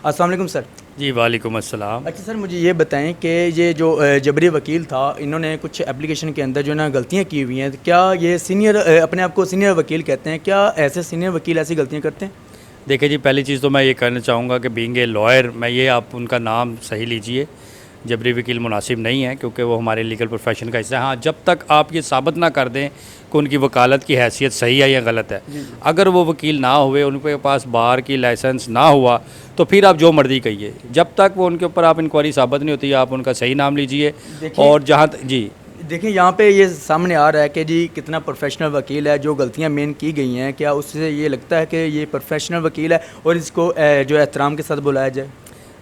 अस्सलाम वालेकुम सर। जी वालेकुम अस्सलाम। अच्छा सर, मुझे ये बताएं कि ये जो जबरी वकील था, इन्होंने कुछ एप्लीकेशन के अंदर जो है ना गलतियाँ की हुई हैं। क्या ये सीनियर अपने आप को सीनियर वकील कहते हैं? क्या ऐसे सीनियर वकील ऐसी गलतियाँ करते हैं? देखिए जी, पहली चीज़ तो मैं ये कहना चाहूँगा कि बीइंग ए लॉयर, मैं ये आप उनका नाम सही लीजिए। जबरी वकील मुनासिब नहीं है, क्योंकि वो हमारे लीगल प्रोफेशन का हिस्सा है। हाँ, जब तक आप ये साबित ना कर दें कि उनकी वकालत की हैसियत सही है या गलत है, अगर वो वकील ना हुए, उनके पास बार की लाइसेंस ना हुआ, तो फिर आप जो मर्ज़ी कहिए। जब तक वो उनके ऊपर आप इंक्वायरी साबित नहीं होती, आप उनका सही नाम लीजिए। और जहाँ जी देखिए यहाँ पे ये सामने आ रहा है कि जी कितना प्रोफेशनल वकील है। जो गलतियाँ मेन की गई हैं, क्या उससे ये लगता है कि ये प्रोफेशनल वकील है और इसको जो एहतराम के साथ बुलाया जाए?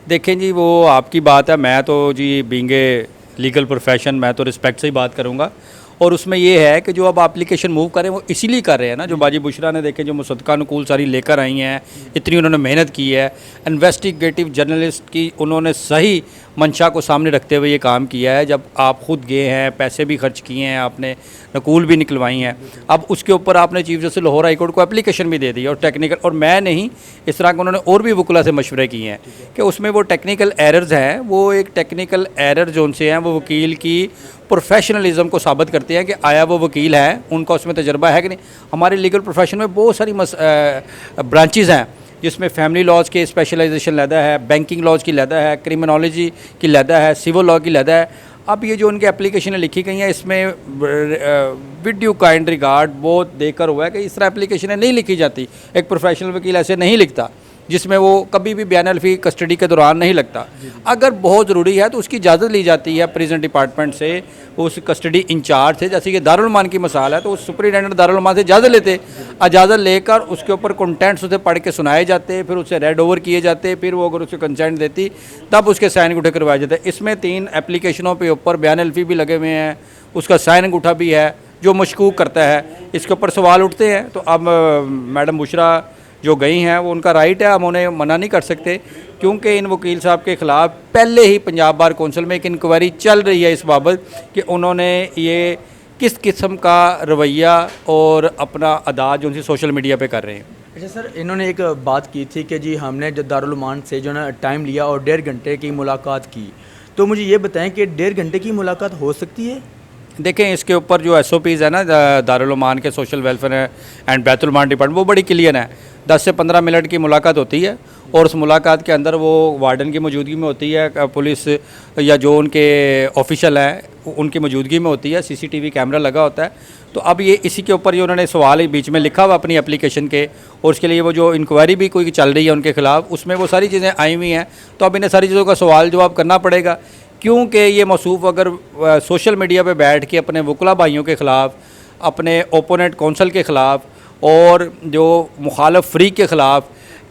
देखें जी, वो आपकी बात है। मैं तो जी बीइंग ए लीगल प्रोफेशन, मैं तो रिस्पेक्ट से ही बात करूँगा। और उसमें ये है कि जो अब एप्लीकेशन मूव कर रहे हैं वो इसीलिए कर रहे हैं ना, जो बाजी बुशरा ने देखें जो मुसद्दक़ानुकूल सारी लेकर आई हैं, इतनी उन्होंने मेहनत की है, इन्वेस्टिगेटिव जर्नलिस्ट की उन्होंने सही मंशा को सामने रखते हुए ये काम किया है। जब आप ख़ुद गए हैं, पैसे भी खर्च किए हैं, आपने नकूल भी निकलवाई हैं, अब उसके ऊपर आपने chief justice Lahore high court को एप्लीकेशन भी दे दी और टेक्निकल, और मैं नहीं, इस तरह के उन्होंने और भी वकुला से मशवरे किए हैं कि उसमें वो टेक्निकल एरर्स हैं, वो एक टेक्निकल एरर जो उनसे हैं वो वकील की प्रोफेशनलिज्म को साबित करते हैं कि आया वो वकील है, उनका उसमें तजर्बा है कि नहीं। हमारे लीगल प्रोफेशन में बहुत सारी ब्रांचेज़ हैं, जिसमें फैमिली लॉज के स्पेशलाइजेशन लहदा है, बैंकिंग लॉज की लहदा है, क्रिमिनोलॉजी की लहदा है, सिविल लॉ की लहदा है। अब ये जो उनकी एप्लीकेशनें लिखी गई हैं, इसमें विद ड्यू काइंड रिगार्ड बहुत देकर हुआ है कि इस तरह एप्लीकेशनें नहीं लिखी जाती। एक प्रोफेशनल वकील ऐसे नहीं लिखता, जिसमें वो कभी भी बयान अल्फी कस्टडी के दौरान नहीं लगता। अगर बहुत ज़रूरी है तो उसकी इजाज़त ली जाती है प्रिजन डिपार्टमेंट से, उस कस्टडी इंचार्ज से। जैसे कि दारुल मान की मिसाल है, तो उस सुपरिटेंडेंट दारुल मान से इजाज़त लेते, इजाज़त लेकर उसके ऊपर कंटेंट्स उसे पढ़ के सुनाए जाते, फिर उसे रेड ओवर किए जाते, फिर वो अगर उसे कंसेंट देती तब उसके साइन अंगूठे करवाए जाते। इसमें 3 एप्लीकेशनों के ऊपर बयान अल्फी भी लगे हुए हैं, उसका साइन अंगूठा भी है जो मशकूक करता है। इसके ऊपर सवाल उठते हैं। तो अब मैडम बुशरा जो गई हैं, वो उनका राइट है, हम उन्हें मना नहीं कर सकते, क्योंकि इन वकील साहब के ख़िलाफ़ पहले ही पंजाब बार कौंसिल में एक इंक्वायरी चल रही है इस बाबत कि उन्होंने ये किस किस्म का रवैया और अपना अदा जो उनसे सोशल मीडिया पे कर रहे हैं। अच्छा सर, इन्होंने एक बात की थी कि जी हमने जो दारुल उलूम से जो ना टाइम लिया और 1.5 घंटे की मुलाकात की। तो मुझे ये बताएं कि 1.5 घंटे की मुलाकात हो सकती है? देखें, इसके ऊपर जो SOPs है ना दारुल उलूम के social welfare and Betul mall department, वो बड़ी क्लियर है। 10 से 15 मिनट की मुलाकात होती है और उस मुलाकात के अंदर वो वार्डन की मौजूदगी में होती है, पुलिस या जो उनके ऑफिशियल हैं उनकी मौजूदगी में होती है, CCTV कैमरा लगा होता है। तो अब ये इसी के ऊपर जो उन्होंने सवाल बीच में लिखा हुआ अपनी एप्लीकेशन के, और उसके लिए वो जो इंक्वायरी भी कोई चल रही है उनके ख़िलाफ़, उसमें वो सारी चीज़ें आई हुई हैं। तो अब इन्हें सारी चीज़ों का सवाल जवाब करना पड़ेगा, क्योंकि ये मौसूफ़ अगर सोशल मीडिया पर बैठ के अपने वकला भाइयों के ख़िलाफ़, अपने ओपोनेंट कौंसल के ख़िलाफ़ और जो मुखालफ फ़रीक के ख़िलाफ़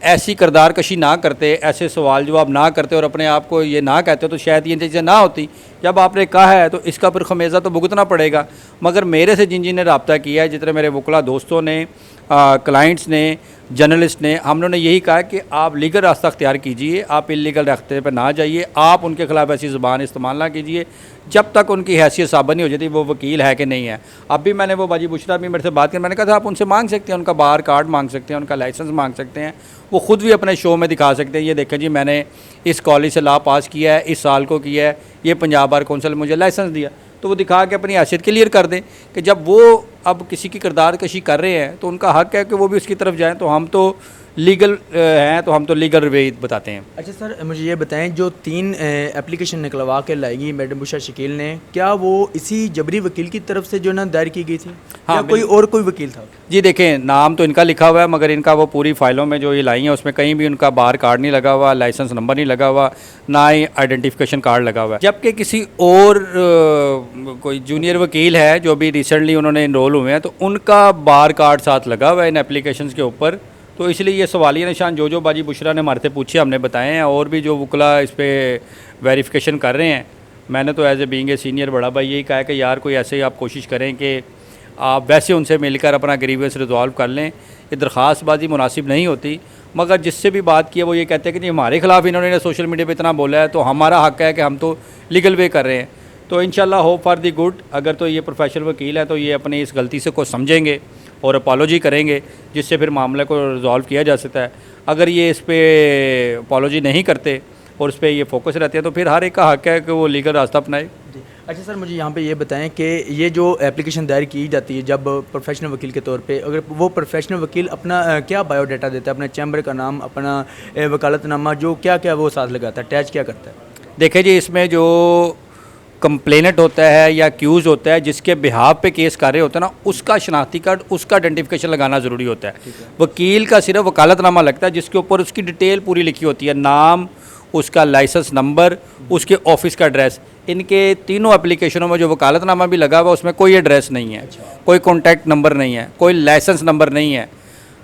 ऐसी किरदार कशी ना करते, ऐसे सवाल जवाब ना करते और अपने आप को ये ना कहते, तो शायद ये चीज़ें ना होती। जब आपने कहा है तो इसका फिर खमेज़ा तो भुगतना पड़ेगा। मगर मेरे से जिन जिन ने रब्ता किया है, जितने मेरे वकला दोस्तों ने, क्लाइंट्स ने, जर्नलिस्ट ने, हम लोगों ने यही कहा कि आप लीगल रास्ता अख्तियार कीजिए, आप इलीगल रास्ते पर ना जाइए, आप उनके ख़िलाफ़ ऐसी ज़ुबान इस्तेमाल ना कीजिए जब तक उनकी हैसियत साबित नहीं हो जाती वो वकील है कि नहीं है। अब भी मैंने वो बाजी बुशरा भी मेरे से बात की, मैंने कहा था आप उनसे मांग सकते हैं, उनका बार कार्ड मांग सकते हैं, उनका लाइसेंस मांग सकते हैं, वो ख़ुद भी अपने शो में दिखा सकते हैं। ये देखें जी, मैंने इस कॉलेज से लॉ पास किया है, इस साल को किया है, ये पंजाब बार कौंसिल मुझे लाइसेंस दिया। तो वो दिखा के अपनी हैसियत क्लियर कर दें कि जब वो अब किसी की किरदार कशी कर रहे हैं तो उनका हक़ है कि वो भी उसकी तरफ जाएँ। तो हम तो लीगल हैं, तो हम तो लीगल रवैया बताते हैं। अच्छा सर, मुझे ये बताएं, जो 3 एप्लीकेशन निकलवा के लाएगी मैडम बुशरा शकील ने, क्या वो इसी जबरी वकील की तरफ से जो ना दायर की गई थी? हाँ, या कोई वकील था? जी देखें, नाम तो इनका लिखा हुआ है, मगर इनका वो पूरी फाइलों में जो ये लाई हैं उसमें कहीं भी उनका बार कार्ड नहीं लगा हुआ, लाइसेंस नंबर नहीं लगा हुआ, ना ही आइडेंटिफिकेशन कार्ड लगा हुआ है। जबकि किसी और कोई जूनियर वकील है जो भी रिसेंटली उन्होंने इनरोल हुए हैं, तो उनका बार कार्ड साथ लगा हुआ है इन एप्लीकेशन के ऊपर। तो इसलिए ये सवालिया निशान जो बाजी बुशरा ने हमारे से पूछे हमने बताए हैं, और भी जो वकला इस पर वेरिफिकेशन कर रहे हैं। मैंने तो as a being a senior बड़ा भाई यही कहा है कि यार कोई ऐसे ही आप कोशिश करें कि आप वैसे उनसे मिलकर अपना ग्रीवेंस रिजॉल्व कर लें। ये दरख्वास्तबाजी मुनासिब नहीं होती, मगर जिससे भी बात की है वो ये कहते हैं कि नहीं, हमारे ख़िलाफ़ इन्होंने सोशल मीडिया पर इतना बोला है तो हमारा हक़ है कि हम तो लीगल वे कर रहे हैं। तो इंशाल्लाह होप फॉर दी गुड। अगर तो ये प्रोफेशनल वकील है तो ये अपनी इस गलती से को समझेंगे और अपॉलोजी करेंगे, जिससे फिर मामले को रिजॉल्व किया जा सकता है। अगर ये इस पर अपॉलोजी नहीं करते और इस पर ये फोकस रहते हैं तो फिर हर एक का हक है कि वो लीगल रास्ता अपनाए। जी। अच्छा सर, मुझे यहाँ पे ये बताएं कि ये जो एप्लीकेशन दायर की जाती है जब प्रोफेशनल वकील के तौर पे, अगर वो प्रोफेशनल वकील अपना क्या बायोडाटा देता है, अपने चैम्बर का नाम, अपना वकालतनामा, जो क्या क्या वो साथ लगाता है, अटैच क्या करता है? देखिए जी, इसमें जो कंप्लेनेंट होता है या एक्यूज़ होता है, जिसके बिहाफ पे केस कर रहे होते हैं ना, उसका शनाख्ती कार्ड, उसका आइडेंटिफिकेशन लगाना ज़रूरी होता है। वकील का सिर्फ वकालतनामा लगता है, जिसके ऊपर उसकी डिटेल पूरी लिखी होती है, नाम, उसका लाइसेंस नंबर, उसके ऑफिस का एड्रेस। इनके तीनों एप्लीकेशनों में जो वकालतनामा भी लगा हुआ उसमें कोई एड्रेस नहीं है, कोई कॉन्टैक्ट नंबर नहीं है, कोई लाइसेंस नंबर नहीं है।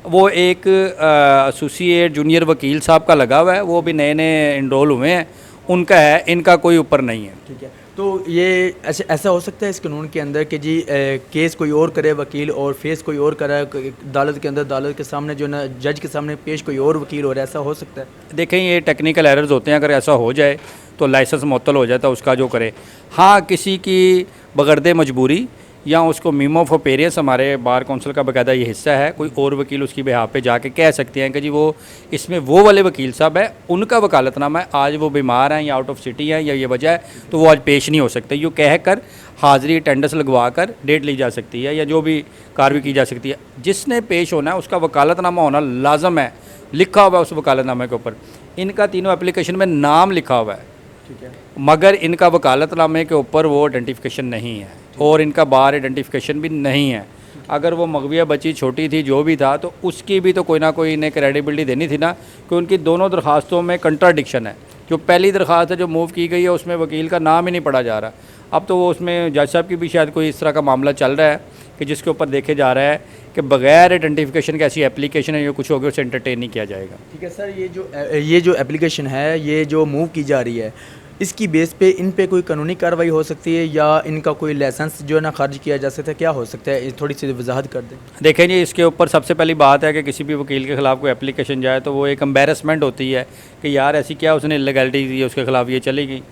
वो एक एसोसिएट जूनियर वकील साहब का लगा हुआ है, वो भी नए नए इनरोल हुए हैं, उनका है, इनका कोई ऊपर नहीं है। ठीक है। तो ये ऐसा हो सकता है इस कानून के अंदर कि जी केस कोई और करे वकील और फेस कोई और करे अदालत के अंदर, अदालत के सामने जो ना जज के सामने पेश कोई और वकील हो रहा है, ऐसा हो सकता है? देखें, ये टेक्निकल एरर्स होते हैं, अगर ऐसा हो जाए तो लाइसेंस मुअत्तल हो जाता है उसका जो करे। हाँ, किसी की बगैर मजबूरी या उसको मीम ऑफ अपेयरेंस, हमारे बार काउंसिल का बाकायदा ये हिस्सा है, कोई और वकील उसकी बिहाफ पे जाके कह सकते हैं कि जी वो इसमें वो वाले वकील साहब है, उनका वकालतनामा है, आज वो बीमार हैं या आउट ऑफ सिटी हैं या ये वजह है, तो वो आज पेश नहीं हो सकते। यूँ कह कर हाज़िरी अटेंडेंस लगवा कर डेट ली जा सकती है या जो भी कार्रवाई की जा सकती है। जिसने पेश होना है उसका वकालतनामा होना लाजम है, लिखा हुआ है उस वकालतनामे के ऊपर। इनका तीनों एप्लीकेशन में नाम लिखा हुआ है, ठीक है, मगर इनका वकालतनामे के ऊपर वो आइडेंटिफिकेशन नहीं है और इनका बार आइडेंटिफिकेशन भी नहीं है। अगर वो मगविया बच्ची छोटी थी, जो भी था, तो उसकी भी तो कोई ना कोई इन्हें क्रेडिबिलिटी देनी थी ना, कि उनकी दोनों दरख्वास्तों में कंट्राडिक्शन है। जो पहली दरख्वास्त है जो मूव की गई है उसमें वकील का नाम ही नहीं पढ़ा जा रहा। अब तो वो उसमें जज साहब की भी शायद कोई इस तरह का मामला चल रहा है कि जिसके ऊपर देखे जा रहा है कि बगैर आइडेंटिफिकेशन की ऐसी एप्लीकेशन है, जो कुछ हो गया उसे एंटरटेन नहीं किया जाएगा। ठीक है सर, ये जो एप्लीकेशन है, ये जो मूव की जा रही है, इसकी बेस पे इन पे कोई कानूनी कार्रवाई हो सकती है या इनका कोई लाइसेंस जो है ना खारिज किया जा सकता है, क्या हो सकता है? थोड़ी सी वजाहत कर दें। देखें जी, इसके ऊपर सबसे पहली बात है कि किसी भी वकील के ख़िलाफ़ कोई एप्लीकेशन जाए तो वो एक एम्बेरसमेंट होती है कि यार ऐसी क्या उसने इलीगैलिटी दी है, उसके ख़िलाफ़ ये चली गई।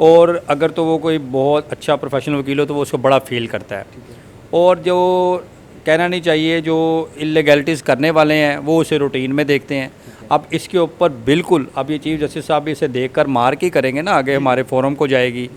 और अगर तो वो कोई बहुत अच्छा प्रोफेशनल वकील हो तो वो उसको बड़ा फील करता है। और जो कहना नहीं चाहिए, जो इलीगैलिटीज़ करने वाले हैं वो उसे रूटीन में देखते हैं। अब इसके ऊपर बिल्कुल, अब ये चीफ जस्टिस साहब इसे देखकर मार्क ही करेंगे ना, आगे हमारे फोरम को जाएगी,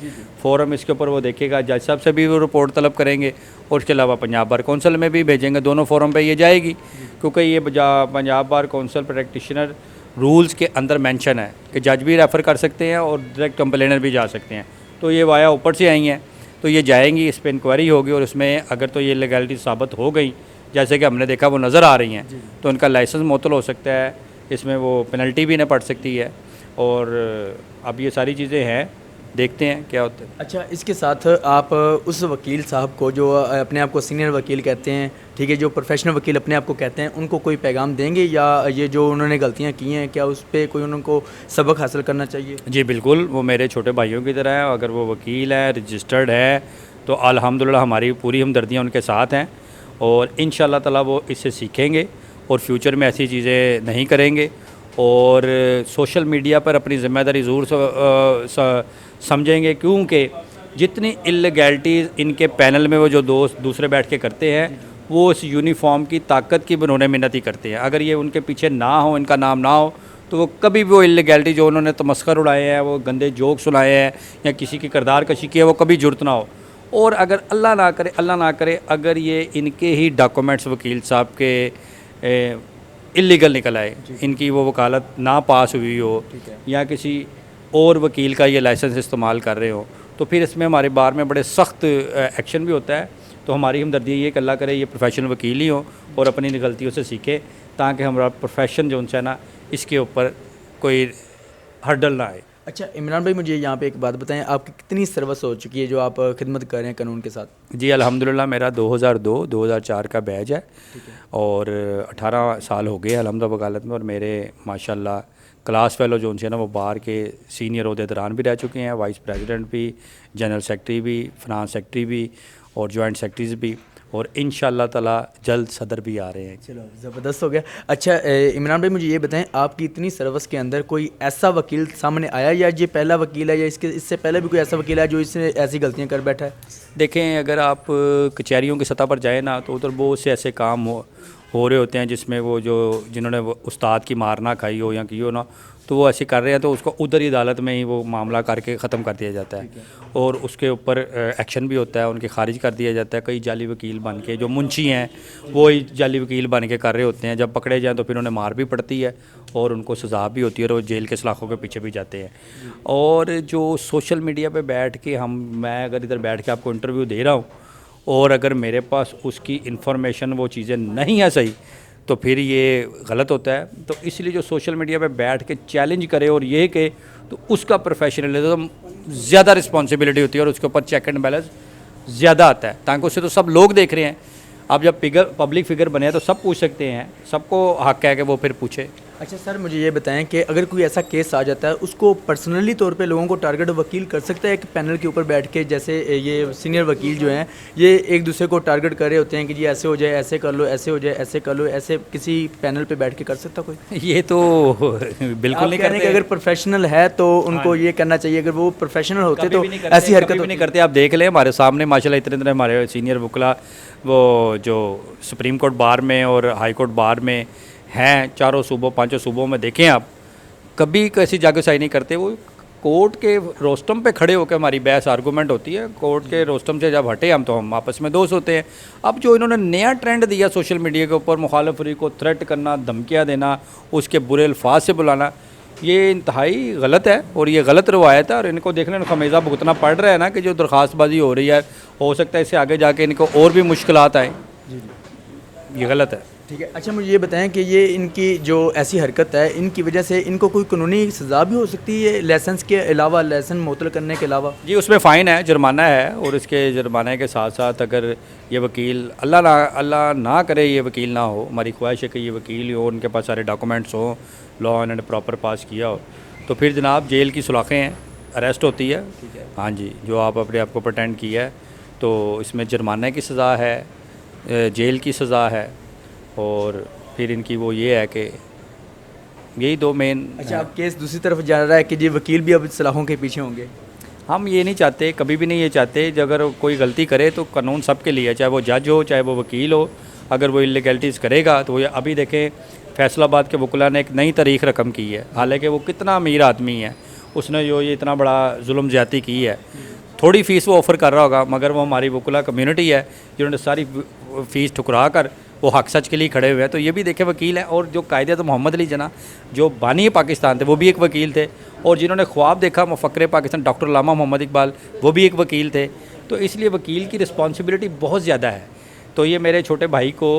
फोरम इसके ऊपर वो देखेगा, जज साहब से भी वो रिपोर्ट तलब करेंगे और उसके अलावा पंजाब बार कौंसिल में भी भेजेंगे, दोनों फोरम पे ये जाएगी। क्योंकि ये Punjab bar council practitioner rules के अंदर मेंशन है कि जज भी रेफ़र कर सकते हैं और डायरेक्ट कंप्लेनर भी जा सकते हैं। तो ये वाया ऊपर से आई हैं, तो ये जाएंगी, इस पर इंक्वायरी होगी और उसमें अगर तो ये लीगैलिटी साबित हो गई, जैसे कि हमने देखा वो नज़र आ रही हैं, तो उनका लाइसेंस मुअत्तल हो सकता है, इसमें वो पेनल्टी भी इन्हें पड़ सकती है। और अब ये सारी चीज़ें हैं, देखते हैं क्या होता है। अच्छा, इसके साथ आप उस वकील साहब को जो अपने आप को सीनियर वकील कहते हैं, ठीक है, जो प्रोफेशनल वकील अपने आप को कहते हैं, उनको कोई पैगाम देंगे या ये जो उन्होंने गलतियां की हैं, क्या उस पर कोई उनको सबक हासिल करना चाहिए? जी बिल्कुल, वो मेरे छोटे भाइयों की तरह है। अगर वो वकील है, रजिस्टर्ड है, तो अल्हम्दुलिल्लाह हमारी पूरी हमदर्दियाँ उनके साथ हैं और इंशाअल्लाह ताला वो इससे सीखेंगे और फ्यूचर में ऐसी चीज़ें नहीं करेंगे और सोशल मीडिया पर अपनी ज़िम्मेदारी ज़रूर समझेंगे। क्योंकि जितनी इलीगैलिटीज़ इनके पैनल में वो जो दोस्त दूसरे बैठ के करते हैं, वो इस यूनिफॉर्म की ताकत की बनोने मिन्नत ही करते हैं। अगर ये उनके पीछे ना हो, इनका नाम ना हो, तो वो कभी भी वो इलीगैलिटी जो उन्होंने तमस्कर उड़ाए हैं, वो गंदे जोक सुनाए हैं या किसी की किरदार कशी की है, वो कभी जुर्त ना हो। और अगर अल्लाह ना करे अगर ये इनके ही डॉक्यूमेंट्स वकील साहब के इलीगल निकल आए, इनकी वो वकालत ना पास हुई हो या किसी और वकील का ये लाइसेंस इस्तेमाल कर रहे हो, तो फिर इसमें हमारे बार में बड़े सख्त एक्शन भी होता है। तो हमारी हमदर्दी ये कि अल्लाह करे ये प्रोफेशनल वकील ही हो और अपनी गलतियों से सीखे, ताकि हमारा प्रोफेशन जो उनसे ना इसके ऊपर कोई हर्डल ना आए। अच्छा इमरान भाई, मुझे यहाँ पे एक बात बताएं, आपकी कितनी सर्विस हो चुकी है जो आप खिदमत कर रहे हैं कानून के साथ? जी अल्हम्दुलिल्लाह, मेरा 2002-2004 का बैच है और 18 साल हो गए अल्हम्दुलिल्लाह वकालत में। और मेरे माशाल्लाह क्लास फेलो जो उनसे ना वो बार के सीनियर ओहदेदारान भी रह चुके हैं, वाइस प्रेसिडेंट भी, जनरल सेक्रेटरी भी, फिनांस सेक्रेटरी भी और जॉइंट सेक्रेटरीज भी। और इंशाअल्लाह ताला जल्द सदर भी आ रहे हैं। चलो ज़बरदस्त हो गया। अच्छा इमरान भाई मुझे ये बताएं, आपकी इतनी सर्विस के अंदर कोई ऐसा वकील सामने आया या ये पहला वकील है या इससे पहले भी कोई ऐसा वकील है जो इसने ऐसी गलतियां कर बैठा है? देखें, अगर आप कचहरियों की सतह पर जाए ना तो उधर बहुत से ऐसे काम हो रहे होते हैं जिसमें वो जिन्होंने वो उस्ताद की मार ना खाई हो या की हो ना, तो वो ऐसे कर रहे हैं तो उसको उधर ही अदालत में ही वो मामला करके ख़त्म कर दिया जाता है और उसके ऊपर एक्शन भी होता है, उनके खारिज कर दिया जाता है। कई जाली वकील बन के जो मुंशी हैं वो ही जाली वकील बन के कर रहे होते हैं, जब पकड़े जाएँ तो फिर उन्हें मार भी पड़ती है और उनको सज़ा भी होती है और वो जेल के सलाखों के पीछे भी जाते हैं। और जो सोशल मीडिया पर बैठ के मैं अगर इधर बैठ के आपको इंटरव्यू दे रहा हूँ और अगर मेरे पास उसकी इन्फॉर्मेशन वो चीज़ें नहीं है सही, तो फिर ये गलत होता है। तो इसलिए जो सोशल मीडिया पे बैठ के चैलेंज करे और ये कहे, तो उसका प्रोफेशनलिज्म ज़्यादा रिस्पॉन्सिबिलिटी होती है और उसके ऊपर चेक एंड बैलेंस ज़्यादा आता है, ताकि उससे तो सब लोग देख रहे हैं। अब जब पब्लिक फिगर बने तो सब पूछ सकते हैं, सबको हक है कि वो फिर पूछे। अच्छा सर मुझे ये बताएं कि अगर कोई ऐसा केस आ जाता है उसको पर्सनली तौर पे लोगों को टारगेट वकील कर सकता है कि पैनल के ऊपर बैठ के, जैसे ये सीनियर वकील जो हैं ये एक दूसरे को टारगेट कर रहे होते हैं कि जी ऐसे हो जाए, ऐसे कर लो, ऐसे हो जाए, ऐसे कर लो, ऐसे किसी पैनल पे बैठ के कर सकता कोई? ये तो बिल्कुल नहीं करते। कि अगर प्रोफेशनल है तो उनको ये करना चाहिए, अगर वो प्रोफेशनल होते तो ऐसी हरकत नहीं करते। आप देख लें हमारे सामने माशाल्लाह इतने हमारे सीनियर वकला वो जो सुप्रीम कोर्ट बार में और हाई कोर्ट बार में हैं, चारों सूबों पांचों सूबों में देखें आप, कभी कैसी जागोसाई नहीं करते। वो कोर्ट के रोस्टम पे खड़े होकर हमारी बहस आर्गूमेंट होती है, कोर्ट के रोस्टम से जब हटे हम तो हम आपस में दोस्त होते हैं। अब जो इन्होंने नया ट्रेंड दिया सोशल मीडिया के ऊपर, मुखालिफ फरीक को थ्रेट करना, धमकियाँ देना, उसके बुरे अल्फाज से बुलाना, ये इंतहाई गलत है और ये गलत रवायत है और इनको देखने में खमेज़ा भुगतना पड़ रहा है ना कि जो दरख्वास्तबाजी हो रही है, हो सकता है इससे आगे जाके इनको और भी मुश्किलात आए। ये गलत है। ठीक है। अच्छा मुझे ये बताएं कि ये इनकी जो ऐसी हरकत है इनकी वजह से इनको कोई कानूनी सज़ा भी हो सकती है लाइसेंस के अलावा, लाइसेंस मुअत्तल करने के अलावा? जी उसमें फ़ाइन है, जुर्माना है और इसके जुर्माने के साथ साथ अगर ये वकील अल्लाह ना करे ये वकील ना हो, हमारी ख्वाहिश है कि ये वकील हो, उनके पास सारे डॉक्यूमेंट्स हो, लॉ एंड प्रॉपर पास किया हो, तो फिर जनाब जेल की सुलाखें हैं, अरेस्ट होती है। हाँ जी, जो आप अपने आप को प्रटेंड किया है तो इसमें जुर्माने की सज़ा है, जेल की सज़ा है और फिर इनकी वो ये है कि यही दो मेन। अच्छा अब केस दूसरी तरफ जा रहा है कि जी वकील भी अब सलाखों के पीछे होंगे? हम ये नहीं चाहते, कभी भी नहीं ये चाहते। जब अगर कोई गलती करे तो कानून सबके लिए है, चाहे वो जज हो चाहे वो वकील हो। अगर वो इलीगैलिटीज़ करेगा तो ये अभी देखें फैसलाबाद के वकला ने एक नई तारीख रकम की है, हालांकि वो कितना अमीर आदमी है, उसने जो ये इतना बड़ा जुल्म ज़्यादती की है, थोड़ी फ़ीस वो ऑफ़र कर रहा होगा मगर वो हमारी वकला कम्युनिटी है जिन्होंने सारी फ़ीस ठुकरा कर वो हक सच के लिए खड़े हुए हैं। तो ये भी देखे वकील हैं। और जो कायदे तो मोहम्मद अली जना जो बानी पाकिस्तान थे वो भी एक वकील थे और जिन्होंने ख्वाब देखा मुफक्र पाकिस्तान डॉक्टर अल्लामा मोहम्मद इकबाल वो भी एक वकील थे। तो इसलिए वकील की रिस्पॉन्सिबिलिटी बहुत ज़्यादा है। तो ये मेरे छोटे भाई को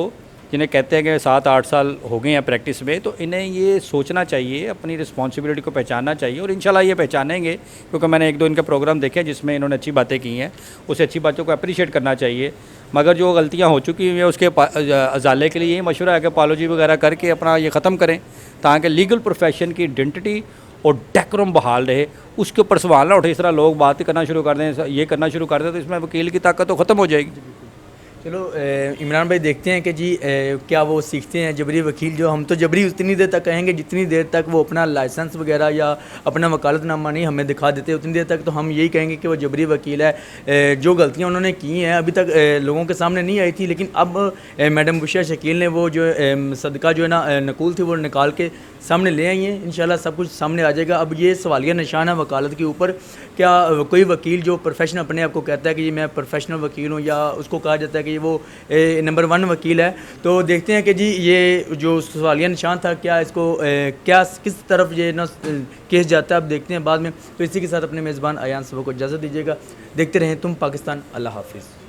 जिन्हें कहते हैं कि 7-8 साल हो गए हैं प्रैक्टिस में, तो इन्हें ये सोचना चाहिए, अपनी रिस्पॉन्सिबिलिटी को पहचानना चाहिए और इंशाल्लाह ये पहचानेंगे, क्योंकि मैंने 1-2 इनके प्रोग्राम देखे जिसमें इन्होंने अच्छी बातें की हैं, उसे अच्छी बातों को अप्रिशिएट करना चाहिए। मगर जो गलतियां हो चुकी हैं उसके अजाले के लिए यही मशवरा है कि अपॉलॉजी वगैरह करके अपना ये ख़त्म करें, ताकि लीगल प्रोफेशन की आइडेंटिटी और डेकोरम बहाल रहे। उसके ऊपर सवाल ना उठे, इस तरह लोग बात करना शुरू कर दें, ये करना शुरू कर दें, तो इसमें वकील की ताकत तो ख़त्म हो जाएगी। चलो इमरान भाई देखते हैं कि जी क्या वो सीखते हैं जबरी वकील। जो हम तो जबरी उतनी देर तक कहेंगे जितनी देर तक वो अपना लाइसेंस वगैरह या अपना वकालतनामा नहीं हमें दिखा देते, उतनी देर तक तो हम यही कहेंगे कि वो जबरी वकील है। जो गलतियां उन्होंने की हैं अभी तक लोगों के सामने नहीं आई थी, लेकिन अब मैडम बुशरा शकील ने वो जो सदका जो है ना नकूल थी वो निकाल के सामने ले आई हैं। इंशाल्लाह सब कुछ सामने आ जाएगा। अब ये सवालिया निशान है वकालत के ऊपर, क्या कोई वकील जो प्रोफेशनल अपने आप को कहता है कि ये मैं प्रोफेशनल वकील हूँ या उसको कहा जाता है कि वो नंबर 1 वकील है, तो देखते हैं कि जी ये जो सवालिया निशान था क्या इसको क्या किस तरफ ये ना केस जाता है, अब देखते हैं बाद में। तो इसी के साथ अपने मेज़बान आयान सबको इजाज़त दीजिएगा। देखते रहें तुम पाकिस्तान। अल्लाह हाफिज़।